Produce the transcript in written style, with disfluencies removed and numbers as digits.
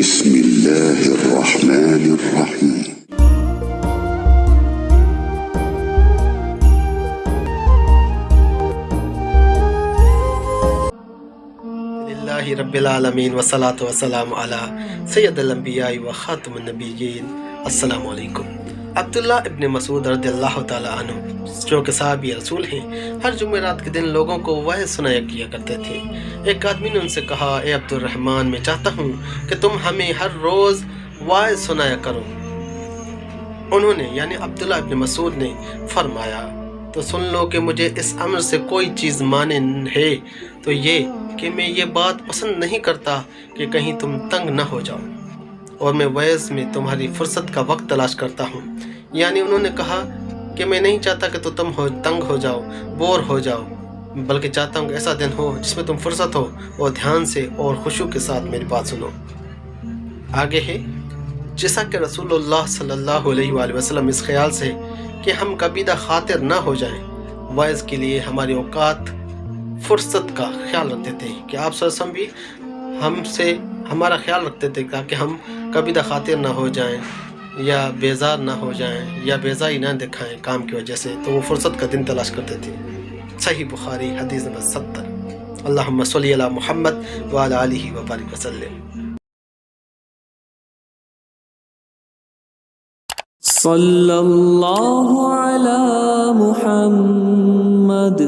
بسم اللہ الرحمن الرحیم۔ للہ رب العالمین والصلاة والسلام علی سید الانبیاء و خاتم النبیین۔ السلام علیکم۔ عبداللہ ابن مسعود رضی اللہ تعالیٰ عنہ جو کہ صحابی رسول ہیں، ہر جمعرات کے دن لوگوں کو وعظ سنایا کیا کرتے تھے۔ ایک آدمی نے ان سے کہا، اے عبد الرحمن، میں چاہتا ہوں کہ تم ہمیں ہر روز وعظ سنایا کرو۔ انہوں نے یعنی عبداللہ ابن مسعود نے فرمایا، تو سن لو کہ مجھے اس امر سے کوئی چیز مانع ہے تو یہ کہ میں یہ بات پسند نہیں کرتا کہ کہیں تم تنگ نہ ہو جاؤ، اور میں وعظ میں تمہاری فرصت کا وقت تلاش کرتا ہوں۔ یعنی انہوں نے کہا کہ میں نہیں چاہتا کہ تم تنگ ہو جاؤ، بور ہو جاؤ، بلکہ چاہتا ہوں کہ ایسا دن ہو جس میں تم فرصت ہو اور دھیان سے اور خشوع کے ساتھ میری بات سنو۔ آگے ہے، جیسا کہ رسول اللہ صلی اللہ علیہ وآلہ وسلم اس خیال سے کہ ہم کبیدہ خاطر نہ ہو جائیں، وعظ کے لیے ہماری اوقات فرصت کا خیال رکھتے تھے کہ آپ صلی اللہ علیہ وسلم بھی ہم سے ہمارا خیال رکھتے تھے تاکہ ہم کبیدہ خاطر نہ ہو جائیں یا بیزار نہ ہو جائیں یا بیزاری نہ دکھائیں کام کی وجہ سے، تو وہ فرصت کا دن تلاش کرتے تھے۔ صحیح بخاری حدیث نمبر 70۔ اللہم صلی علی محمد وعلی آلہ وبارک وسلم۔ صلی اللہ علی محمد۔